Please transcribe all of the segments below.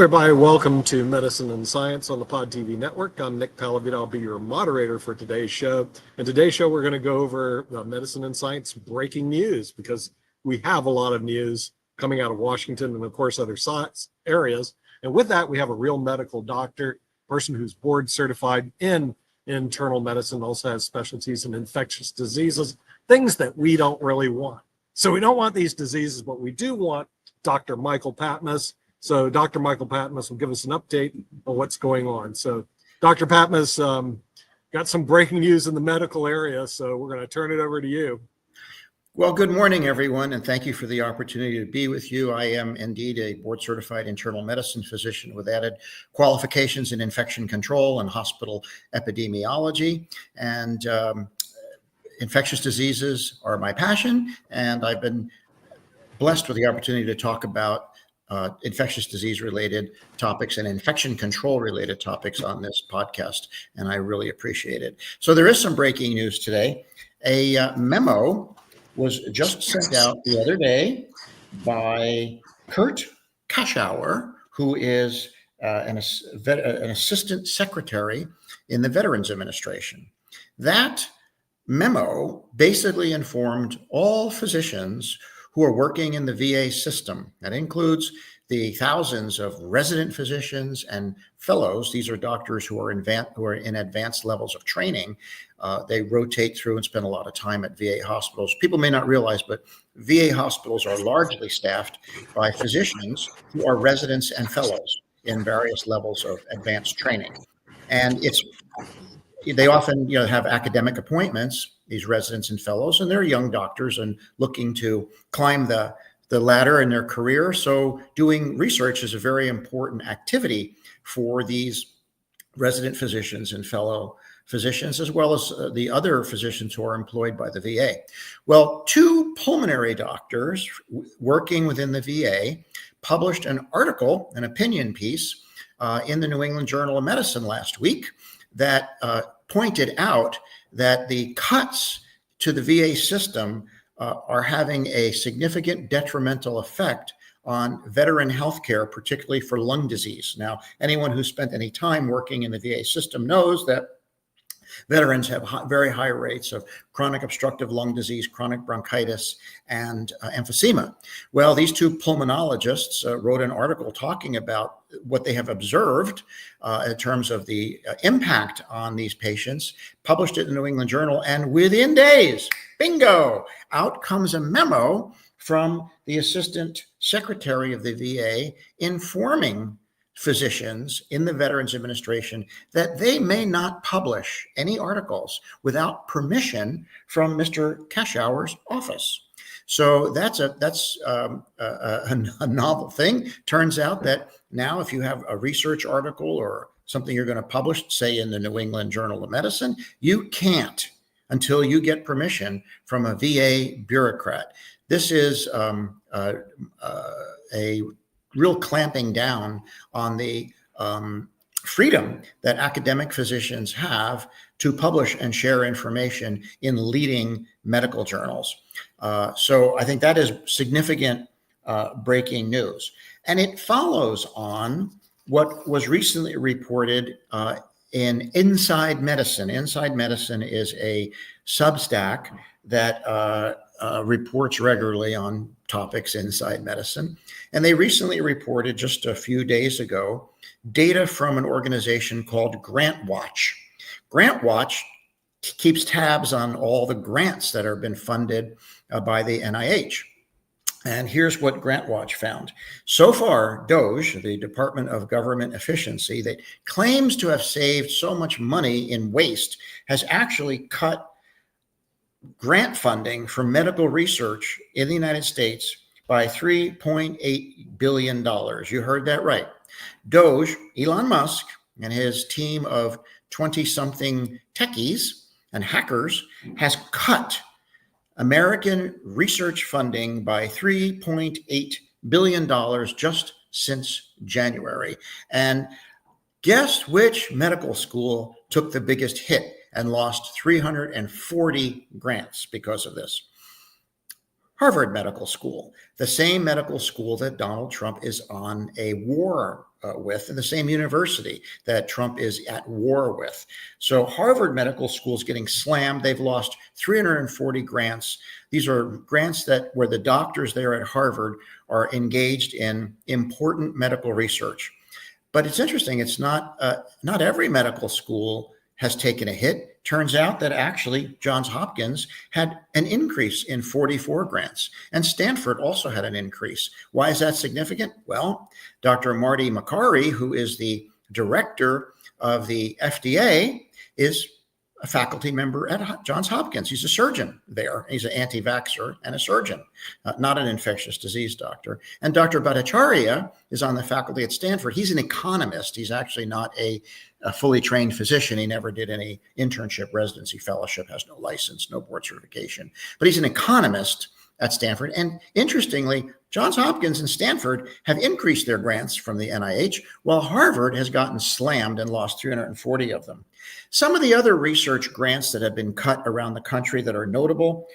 everybody. Welcome to Medicine and Science on the Pod TV network. I'm Nick Palavito. I'll be your moderator for today's show. In today's show, we're going to go over medicine and science breaking news, because we have a lot of news coming out of Washington and, of course, other science areas. And with that, we have a real medical doctor, person who's board certified in internal medicine, also has specialties in infectious diseases, things that we don't really want. So we don't want these diseases, but we do want Dr. Michael Patmos. So Dr. Michael Patmos will give us an update on what's going on. So Dr. Patmos, got some breaking news in the medical area, so we're going to turn it over to you. Well, good morning, everyone, and thank you for the opportunity to be with you. I am indeed a board-certified internal medicine physician with added qualifications in infection control and hospital epidemiology. And infectious diseases are my passion, and I've been blessed with the opportunity to talk about infectious disease related topics and infection control related topics on this podcast, and I really appreciate it. So there is some breaking news today. A memo was just sent out the other day by Kurt Kaschauer, who is an assistant secretary in the Veterans Administration. That memo basically informed all physicians who are working in the VA system. That includes the thousands of resident physicians and fellows. These are doctors who are in advanced levels of training. They rotate through and spend a lot of time at VA hospitals. People may not realize, but VA hospitals are largely staffed by physicians who are residents and fellows in various levels of advanced training. And they often have academic appointments, these residents and fellows, and they're young doctors and looking to climb the ladder in their career. So doing research is a very important activity for these resident physicians and fellow physicians, as well as the other physicians who are employed by the VA. Well, two pulmonary doctors working within the VA published an article, an opinion piece, in the New England Journal of Medicine last week that pointed out that the cuts to the VA system are having a significant detrimental effect on veteran healthcare, particularly for lung disease. Now, anyone who spent any time working in the VA system knows that veterans have very high rates of chronic obstructive lung disease, chronic bronchitis, and emphysema. Well, these two pulmonologists wrote an article talking about what they have observed in terms of the impact on these patients, published it in the New England Journal, and within days, bingo, out comes a memo from the Assistant Secretary of the VA informing physicians in the Veterans Administration that they may not publish any articles without permission from Mr. Kaschauer's office. So that's a novel thing. Turns out that now if you have a research article or something you're going to publish, say in the New England Journal of Medicine, you can't until you get permission from a VA bureaucrat. This is a real clamping down on the freedom that academic physicians have to publish and share information in leading medical journals. So I think that is significant breaking news. And it follows on what was recently reported in Inside Medicine. Inside Medicine is a Substack that reports regularly on topics inside medicine. And they recently reported just a few days ago data from an organization called GrantWatch. GrantWatch keeps tabs on all the grants that have been funded by the NIH. And here's what GrantWatch found. So far, DOGE, the Department of Government Efficiency, that claims to have saved so much money in waste, has actually cut grant funding for medical research in the United States by $3.8 billion. You heard that right. DOGE, Elon Musk, and his team of 20-something techies and hackers has cut American research funding by $3.8 billion just since January. And guess which medical school took the biggest hit and lost 340 grants because of this? Harvard Medical School, the same medical school that Donald Trump is on a war with, and the same university that Trump is at war with. So Harvard Medical School is getting slammed. They've lost 340 grants. These are grants where the doctors there at Harvard are engaged in important medical research. But it's interesting. It's not every medical school has taken a hit. Turns out that actually Johns Hopkins had an increase in 44 grants, and Stanford also had an increase. Why is that significant? Well, Dr. Marty Makary, who is the director of the FDA, is a faculty member at Johns Hopkins. He's a surgeon there. He's an anti-vaxxer and a surgeon, not an infectious disease doctor. And Dr. Bhattacharya is on the faculty at Stanford. He's an economist. He's actually not a fully trained physician. He never did any internship, residency, fellowship, has no license, no board certification. But he's an economist at Stanford. And interestingly, Johns Hopkins and Stanford have increased their grants from the NIH, while Harvard has gotten slammed and lost 340 of them. Some of the other research grants that have been cut around the country that are notable,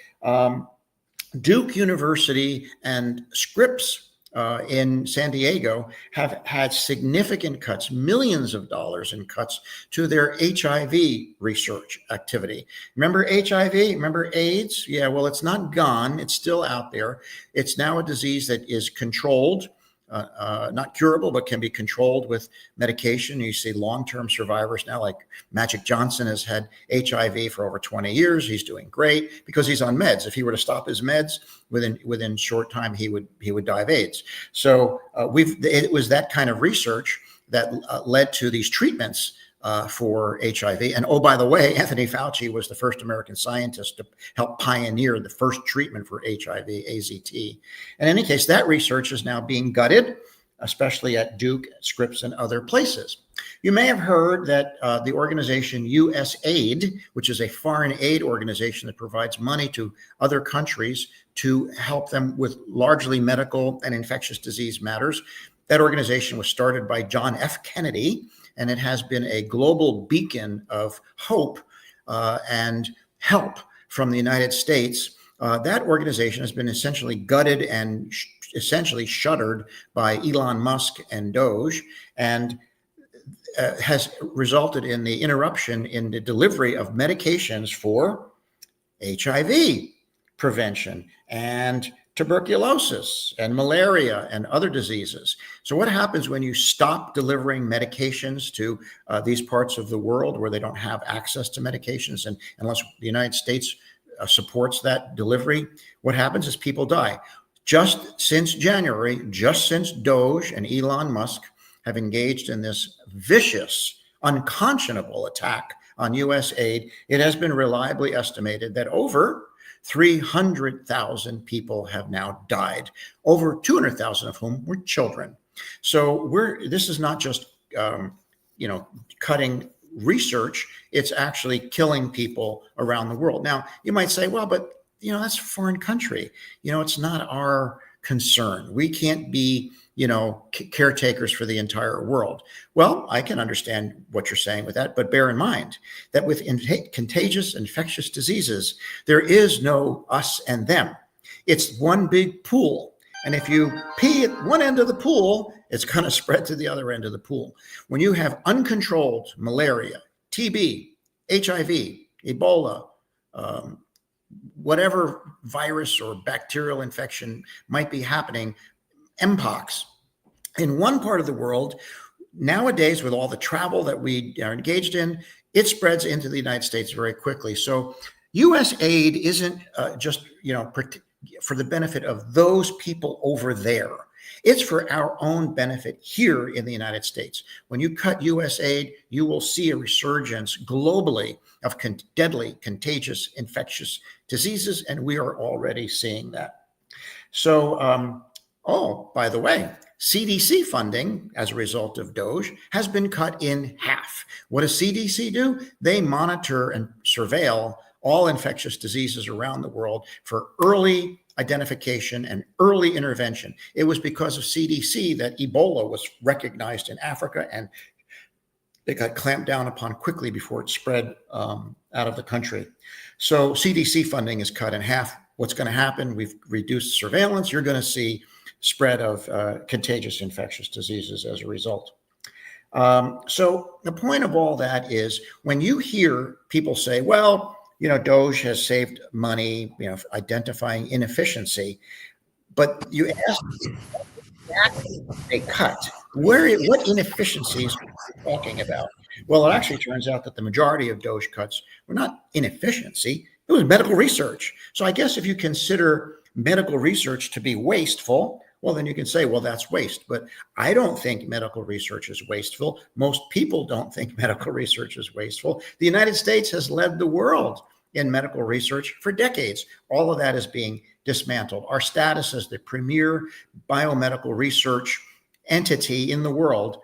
Duke University and Scripps in San Diego have had significant cuts, millions of dollars in cuts to their HIV research activity. Remember HIV? Remember AIDS? Yeah, well, it's not gone. It's still out there. It's now a disease that is controlled, not curable, but can be controlled with medication. You see long-term survivors now, like Magic Johnson has had HIV for over 20 years. He's doing great because he's on meds. If he were to stop his meds, within short time, he would die of AIDS. So it was that kind of research that led to these treatments for HIV. And oh, by the way, Anthony Fauci was the first American scientist to help pioneer the first treatment for HIV, AZT. In any case, that research is now being gutted, especially at Duke, Scripps, and other places. You may have heard that the organization USAID, which is a foreign aid organization that provides money to other countries to help them with largely medical and infectious disease matters, that organization was started by John F. Kennedy, and it has been a global beacon of hope and help from the United States. That organization has been essentially gutted and essentially shuttered by Elon Musk and Doge, and has resulted in the interruption in the delivery of medications for HIV prevention and tuberculosis and malaria and other diseases. So what happens when you stop delivering medications to these parts of the world where they don't have access to medications, and unless the United States supports that delivery, what happens is people die. Just since January, just since Doge and Elon Musk have engaged in this vicious, unconscionable attack on U.S. aid, it has been reliably estimated that over 300,000 people have now died, over 200,000 of whom were children. So this is not just cutting research, it's actually killing people around the world. Now, you might say, well, but that's a foreign country. It's not our concern. We can't be caretakers for the entire world. Well, I can understand what you're saying with that, but bear in mind that with contagious infectious diseases, there is no us and them. It's one big pool. And if you pee at one end of the pool, it's going to spread to the other end of the pool. When you have uncontrolled malaria, TB, HIV, Ebola, whatever virus or bacterial infection might be happening, Mpox, in one part of the world, nowadays with all the travel that we are engaged in, it spreads into the United States very quickly. So U.S. aid isn't just, for the benefit of those people over there. It's for our own benefit here in the United States. When you cut U.S. aid, you will see a resurgence globally of deadly, contagious, infectious diseases, and we are already seeing that. So, by the way, CDC funding as a result of Doge has been cut in half. What does CDC do? They monitor and surveil all infectious diseases around the world for early identification and early intervention. It was because of CDC that Ebola was recognized in Africa, and it got clamped down upon quickly before it spread out of the country. So CDC funding is cut in half. what's going to happen? We've reduced surveillance. You're going to see spread of contagious infectious diseases as a result. So the point of all that is when you hear people say, well, Doge has saved money, identifying inefficiency, but you ask exactly they cut. What inefficiencies are you talking about? Well, it actually turns out that the majority of Doge cuts were not inefficiency. It was medical research. So I guess if you consider medical research to be wasteful, well, then you can say, well, that's waste. But I don't think medical research is wasteful. Most people don't think medical research is wasteful. The United States has led the world in medical research for decades. All of that is being dismantled. Our status as the premier biomedical research entity in the world,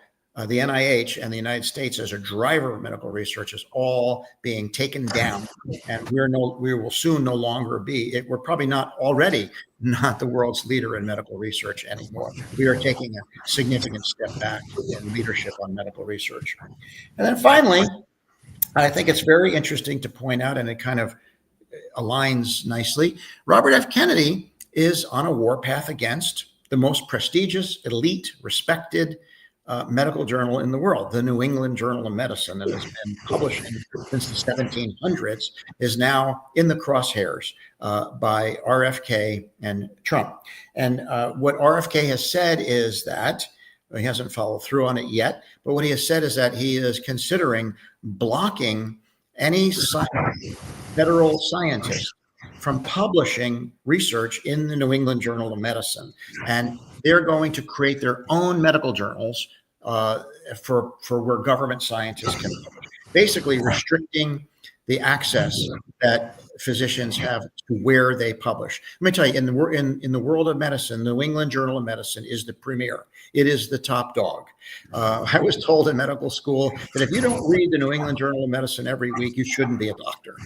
the NIH and the United States as a driver of medical research, is all being taken down. And we will soon no longer be, we're probably not already not the world's leader in medical research anymore. We are taking a significant step back in leadership on medical research. And then finally, I think it's very interesting to point out, and it kind of aligns nicely, Robert F. Kennedy is on a warpath against the most prestigious, elite, respected medical journal in the world, the New England Journal of Medicine, that has been publishing since the 1700s, is now in the crosshairs by RFK and Trump. And what RFK has said is that, he hasn't followed through on it yet, but what he has said is that he is considering blocking any federal scientist from publishing research in the New England Journal of Medicine. And they're going to create their own medical journals for where government scientists can publish, basically restricting the access that physicians have to where they publish. Let me tell you, in the world of medicine, the New England Journal of Medicine is the premier. It is the top dog. I was told in medical school that if you don't read the New England Journal of Medicine every week, you shouldn't be a doctor.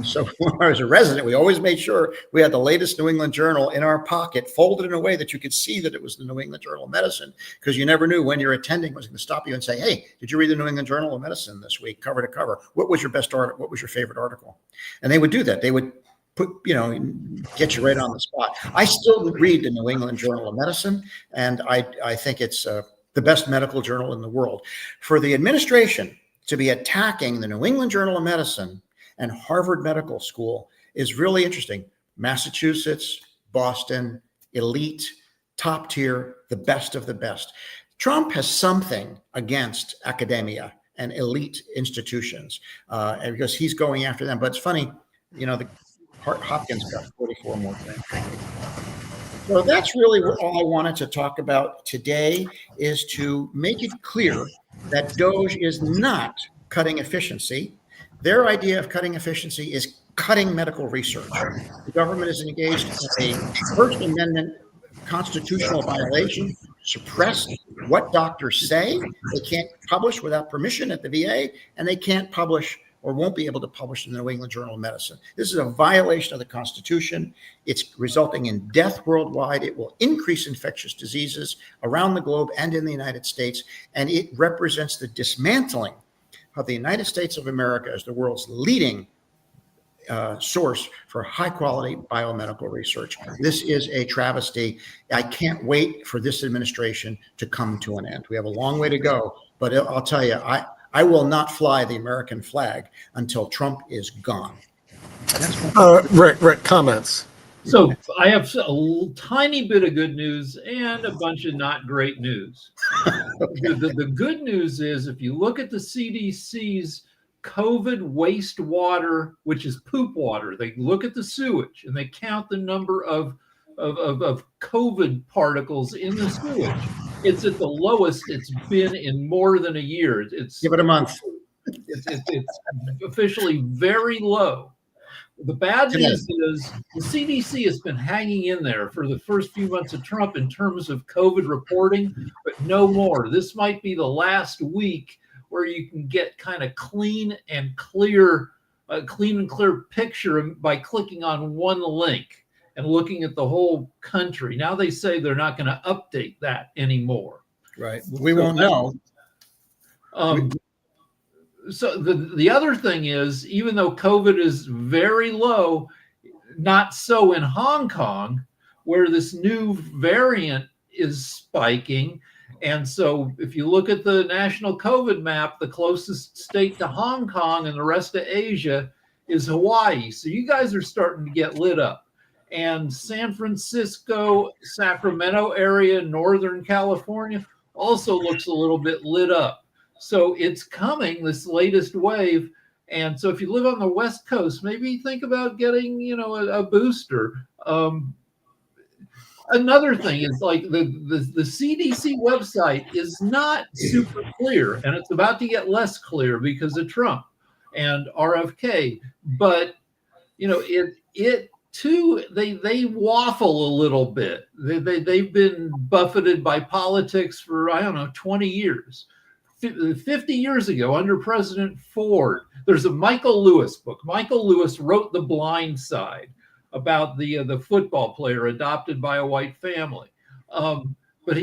So when I was a resident, we always made sure we had the latest New England Journal in our pocket, folded in a way that you could see that it was the New England Journal of Medicine, because you never knew when your attending was going to stop you and say, hey, did you read the New England Journal of Medicine this week, cover to cover? What was your best article? What was your favorite article? And they would do that. They would get you right on the spot. I still read the New England Journal of Medicine, and I think it's the best medical journal in the world. For the administration to be attacking the New England Journal of Medicine and Harvard Medical School is really interesting. Massachusetts, Boston, elite, top tier, the best of the best. Trump has something against academia and elite institutions, and because he's going after them. But it's funny, the Hopkins got 44 more grants. So that's really all I wanted to talk about today, is to make it clear that Doge is not cutting efficiency. Their idea of cutting efficiency is cutting medical research. The government is engaged in a First Amendment constitutional violation, suppress what doctors say. They can't publish without permission at the VA, and they can't publish or won't be able to publish in the New England Journal of Medicine. This is a violation of the Constitution. It's resulting in death worldwide. It will increase infectious diseases around the globe and in the United States, and it represents the dismantling of the United States of America as the world's leading source for high-quality biomedical research. This is a travesty. I can't wait for this administration to come to an end. We have a long way to go, but I'll tell you, I will not fly the American flag until Trump is gone. Rick, comments. So I have a tiny bit of good news and a bunch of not great news. The good news is, if you look at the CDC's COVID wastewater, which is poop water, they look at the sewage and they count the number of COVID particles in the sewage. It's at the lowest it's been in more than a year. Give it a month. It's officially very low. The bad news is the CDC has been hanging in there for the first few months of Trump in terms of COVID reporting, but no more. This might be the last week where you can get kind of clean and clear picture by clicking on one link and looking at the whole country. Now they say they're not going to update that anymore. Right. We won't know. So the other thing is, even though COVID is very low, not so in Hong Kong, where this new variant is spiking. And so if you look at the national COVID map, the closest state to Hong Kong and the rest of Asia is Hawaii. So you guys are starting to get lit up. And San Francisco, Sacramento area, Northern California also looks a little bit lit up. So it's coming, this latest wave. And so if you live on the West Coast, maybe think about getting, a booster. Another thing is like the CDC website is not super clear, and it's about to get less clear because of Trump and RFK. But it too, they waffle a little bit. They've been buffeted by politics for 20 years. 50 years ago, under President Ford, there's a Michael Lewis book. Michael Lewis wrote The Blind Side, about the football player adopted by a white family. But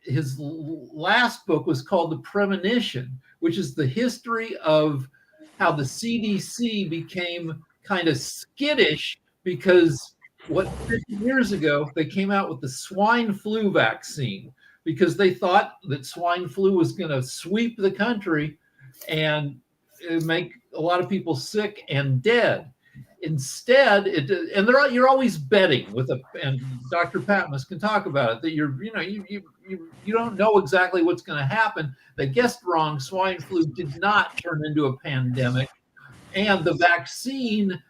his last book was called The Premonition, which is the history of how the CDC became kind of skittish because 50 years ago, they came out with the swine flu vaccine because they thought that swine flu was going to sweep the country and make a lot of people sick and dead. Instead, you're always betting and Dr. Patmos can talk about it, that you don't know exactly what's going to happen. They guessed wrong. Swine flu did not turn into a pandemic, and the vaccine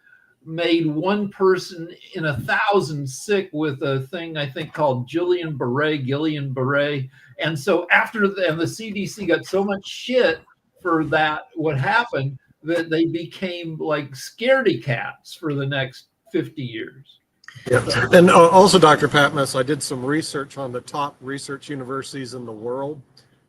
made one person in 1,000 sick with a thing I think called Guillain-Barré. And so and the CDC got so much shit for that, what happened, that they became like scaredy cats for the next 50 years. Yeah. And also, Dr. Patmos, I did some research on the top research universities in the world.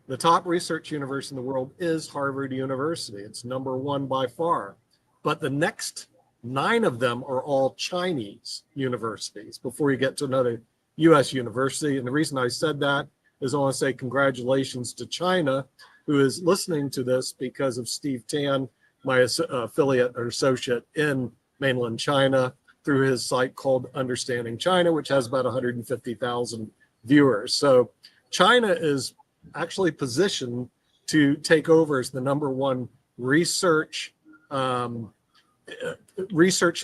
The top research university in the world is Harvard University. It's number one by far. But the next 9 of them are all Chinese universities before you get to another US university. And the reason I said that is I want to say congratulations to China, who is listening to this because of Steve Tan, my affiliate or associate in mainland China, through his site called Understanding China, which has about 150,000 viewers. So China is actually positioned to take over as the number one research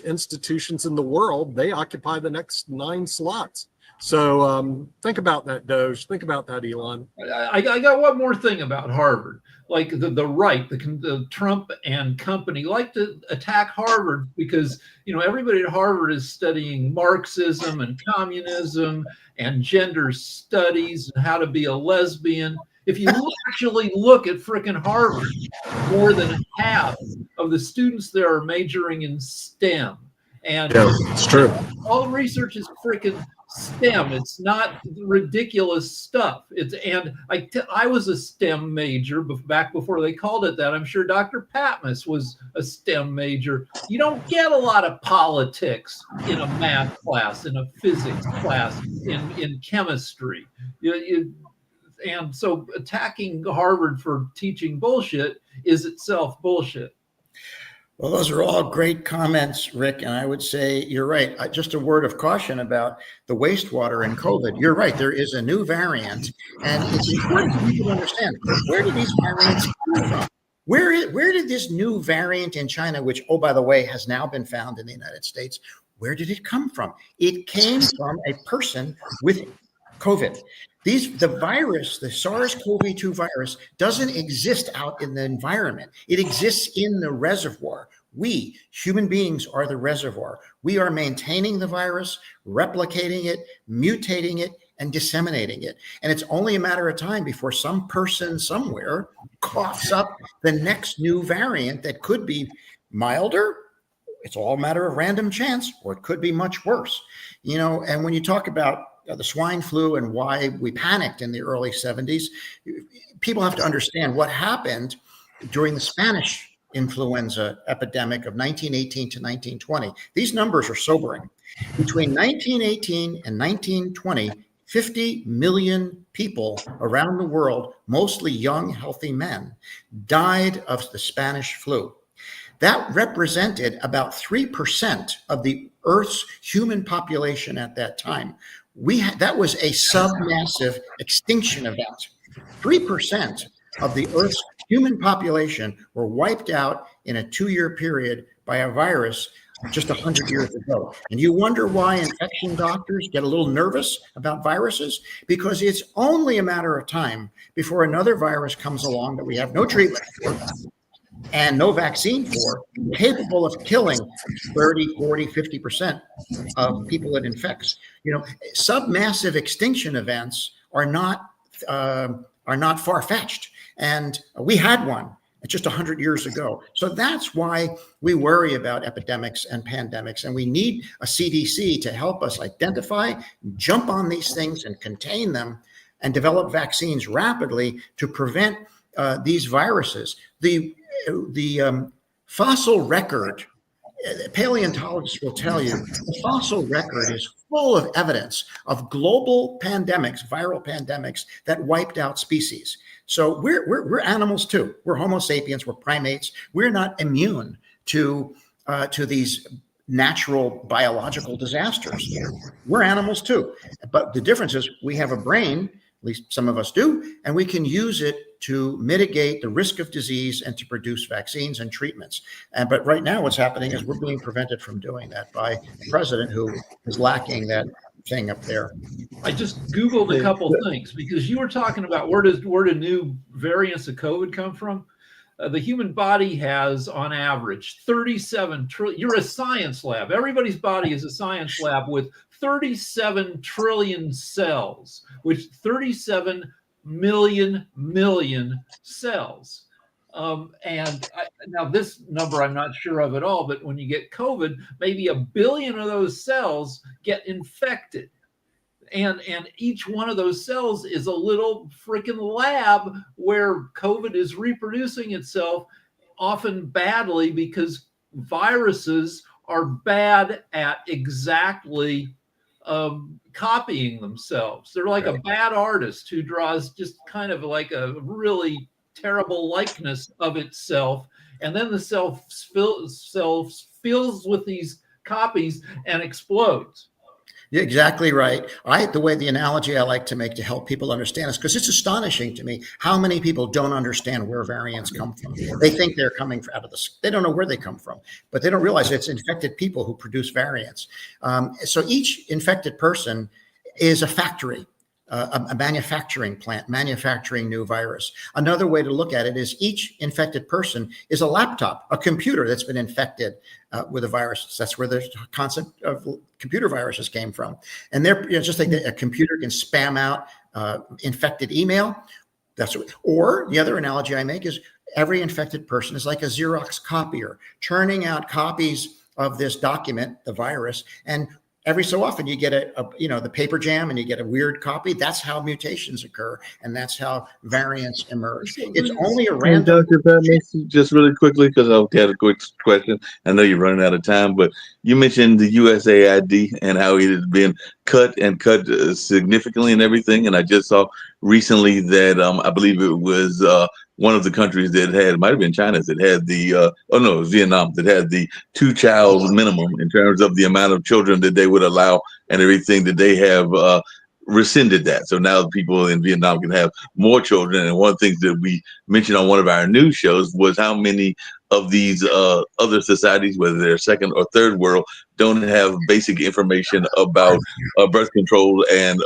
institutions in the world. They occupy the next 9 slots. So think about that, Doge. Think about that, Elon. I got one more thing about Harvard. Like the right, the Trump and company like to attack Harvard because everybody at Harvard is studying Marxism and communism and gender studies and how to be a lesbian. If you actually look at frickin' Harvard, more than half of the students there are majoring in STEM. And yeah, it's true. All research is frickin' STEM. It's not ridiculous stuff. I was a STEM major back before they called it that. I'm sure Dr. Patmos was a STEM major. You don't get a lot of politics in a math class, in a physics class, in chemistry. And so attacking Harvard for teaching bullshit is itself bullshit. Well, those are all great comments, Rick. And I would say you're right. Just a word of caution about the wastewater and COVID. You're right. There is a new variant. And it's important for people to understand, where do these variants come from? Where did this new variant in China, which, oh, by the way, has now been found in the United States, where did it come from? It came from a person with COVID. The virus, the SARS-CoV-2 virus, doesn't exist out in the environment. It exists in the reservoir. We, human beings, are the reservoir. We are maintaining the virus, replicating it, mutating it, and disseminating it. And it's only a matter of time before some person somewhere coughs up the next new variant that could be milder. It's all a matter of random chance, or it could be much worse. And when you talk about the swine flu and why we panicked in the early 70s, people have to understand what happened during the Spanish influenza epidemic of 1918 to 1920. These numbers are sobering. Between 1918 and 1920, 50 million people around the world, mostly young, healthy men, died of the Spanish flu. That represented about 3% of the Earth's human population at that time, that was a submassive extinction event. 3% of the Earth's human population were wiped out in a 2-year period by a virus just 100 years ago. And you wonder why infection doctors get a little nervous about viruses? Because it's only a matter of time before another virus comes along that we have no treatment for and no vaccine for, capable of killing 30, 40, 50% of people it infects. Submassive extinction events are not far-fetched. And we had one just 100 years ago. So that's why we worry about epidemics and pandemics. And we need a CDC to help us identify, jump on these things and contain them and develop vaccines rapidly to prevent these viruses. The fossil record, paleontologists will tell you, the fossil record is full of evidence of global pandemics, viral pandemics that wiped out species. So we're animals too. We're Homo sapiens. We're primates. We're not immune to these natural biological disasters. We're animals too. But the difference is we have a brain, at least some of us do, and we can use it to mitigate the risk of disease and to produce vaccines and treatments. But right now what's happening is we're being prevented from doing that by a president who is lacking that thing up there. I just Googled a couple things because you were talking about where do new variants of COVID come from? The human body has, on average, 37 trillion. You're a science lab. Everybody's body is a science lab with 37 trillion cells, which 37 million cells. Now this number I'm not sure of at all, but when you get COVID, maybe 1 billion of those cells get infected. And each one of those cells is a little freaking lab where COVID is reproducing itself, often badly, because viruses are bad at exactly copying themselves. They're like a bad artist who draws just kind of like a really terrible likeness of itself, and then the self fills with these copies and explodes. You're exactly right. The way the analogy I like to make to help people understand is because it's astonishing to me how many people don't understand where variants come from. They think they're coming out of they don't know where they come from, but they don't realize it's infected people who produce variants. So each infected person is a factory, a manufacturing plant, manufacturing new virus. Another way to look at it is each infected person is a laptop, a computer that's been infected with a virus. That's where the concept of computer viruses came from. And they're just like a computer can spam out infected email. Or the other analogy I make is every infected person is like a Xerox copier, churning out copies of this document, the virus, and every so often you get the paper jam and you get a weird copy. That's how mutations occur, and that's how variants emerge. It's only a random. Dr. Patman, just really quickly, because I had a quick question. I know you're running out of time, but you mentioned the USAID and how it has been cut significantly and everything. And I just saw recently that I believe it was one of the countries that had, it might have been China, that had Vietnam, that had the 2-child minimum in terms of the amount of children that they would allow and everything, that they have rescinded that. So now people in Vietnam can have more children. And one of the things that we mentioned on one of our news shows was how many of these other societies, whether they're second or third world, don't have basic information about birth control and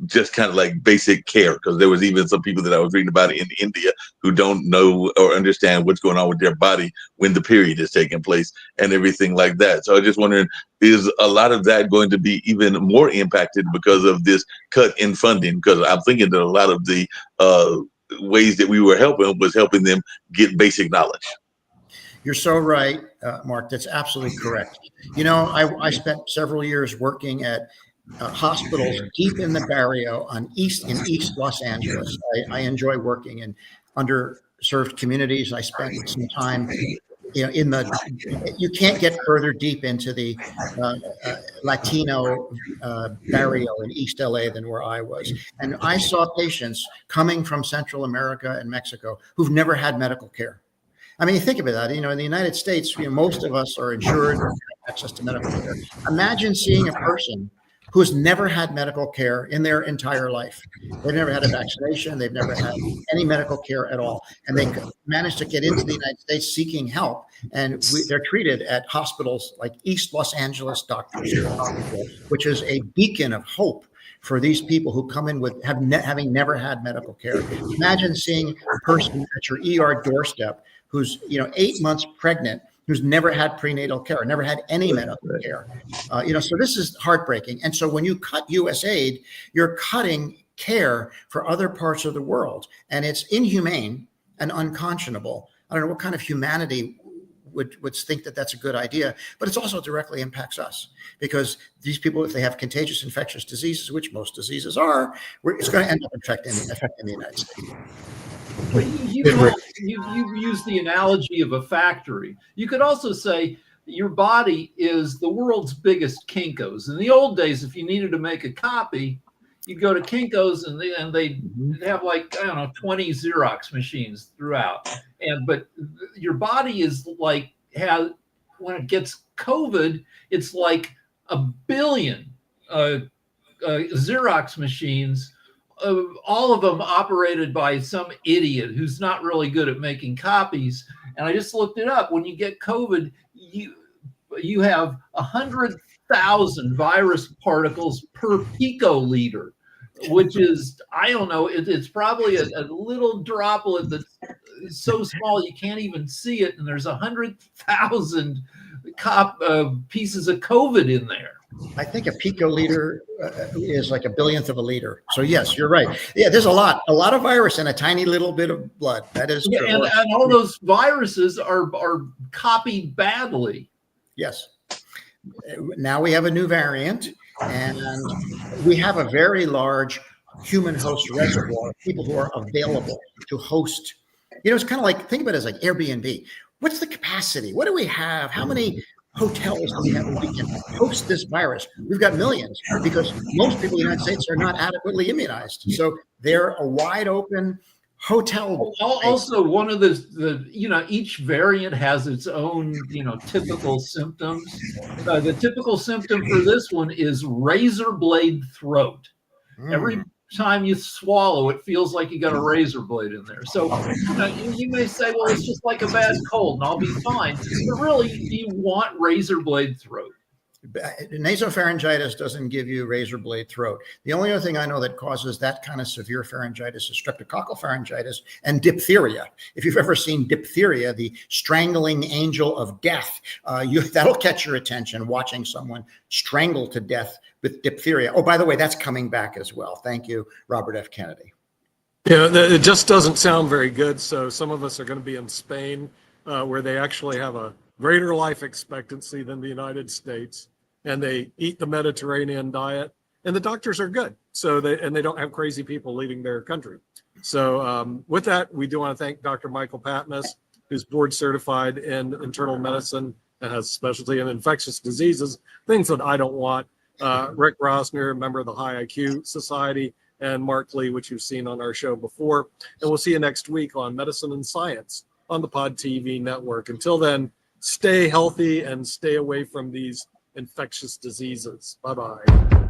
just kind of like basic care, because there was even some people that I was reading about in India who don't know or understand what's going on with their body when the period is taking place and everything like that. So I just wondering, is a lot of that going to be even more impacted because of this cut in funding? Because I'm thinking that a lot of the ways that we were helping was helping them get basic knowledge. You're so right, Mark. That's absolutely correct. I spent several years working at hospitals deep in the barrio in East Los Angeles. I enjoy working in underserved communities. I spent some time, you can't get further deep into the Latino barrio in East LA than where I was. And I saw patients coming from Central America and Mexico who've never had medical care. I mean, think about that. In the United States, most of us are insured, access to medical care. Imagine seeing a person who's never had medical care in their entire life. They've never had a vaccination. They've never had any medical care at all. And they managed to get into the United States seeking help. And they're treated at hospitals like East Los Angeles Doctors Hospital, which is a beacon of hope for these people who come in with having never had medical care. Imagine seeing a person at your ER doorstep who's 8 months pregnant, who's never had prenatal care, never had any medical care. So this is heartbreaking. And so when you cut U.S. aid, you're cutting care for other parts of the world, and it's inhumane and unconscionable. I don't know what kind of humanity would think that that's a good idea, but it also directly impacts us, because these people, if they have contagious infectious diseases, which most diseases are, it's going to end up affecting the United States. But you use the analogy of a factory. You could also say your body is the world's biggest Kinko's. In the old days, if you needed to make a copy, you'd go to Kinko's and they have 20 Xerox machines throughout. But your body is when it gets COVID, it's like 1 billion Xerox machines. All of them operated by some idiot who's not really good at making copies. And I just looked it up. When you get COVID, you have 100,000 virus particles per picoliter, which is, I don't know, it's probably a little droplet that's so small you can't even see it. And there's 100,000 pieces of COVID in there. I think a picoliter is like a billionth of a liter. So yes, you're right. Yeah, there's a lot of virus in a tiny little bit of blood. That is true. And all those viruses are copied badly. Yes. Now we have a new variant, and we have a very large human host reservoir of people who are available to host. It's kind of like, think about it as like Airbnb. What's the capacity? What do we have? How many hotels do we have where we can host this virus? We've got millions, because most people in the United States are not adequately immunized. So they're a wide open hotel. Also, one of each variant has its own, typical symptoms. The typical symptom for this one is razor blade throat. Every time you swallow, it feels like you got a razor blade in there. So you may say, well, it's just like a bad cold and I'll be fine. But really, you want razor blade throat. Nasopharyngitis doesn't give you razor blade throat. The only other thing I know that causes that kind of severe pharyngitis is streptococcal pharyngitis and diphtheria. If you've ever seen diphtheria, the strangling angel of death, that'll catch your attention, watching someone strangled to death with diphtheria. Oh, by the way, that's coming back as well. Thank you, Robert F. Kennedy. Yeah, it just doesn't sound very good. So some of us are going to be in Spain, where they actually have a greater life expectancy than the United States, and they eat the Mediterranean diet, and the doctors are good. So they don't have crazy people leaving their country. So with that, we do want to thank Dr. Michael Patmos, who's board certified in internal medicine and has a specialty in infectious diseases, things that I don't want. Rick Rosner, member of the High IQ Society, and Mark Lee, which you've seen on our show before. And we'll see you next week on Medicine and Science on the Pod TV network. Until then, stay healthy and stay away from these infectious diseases. Bye-bye.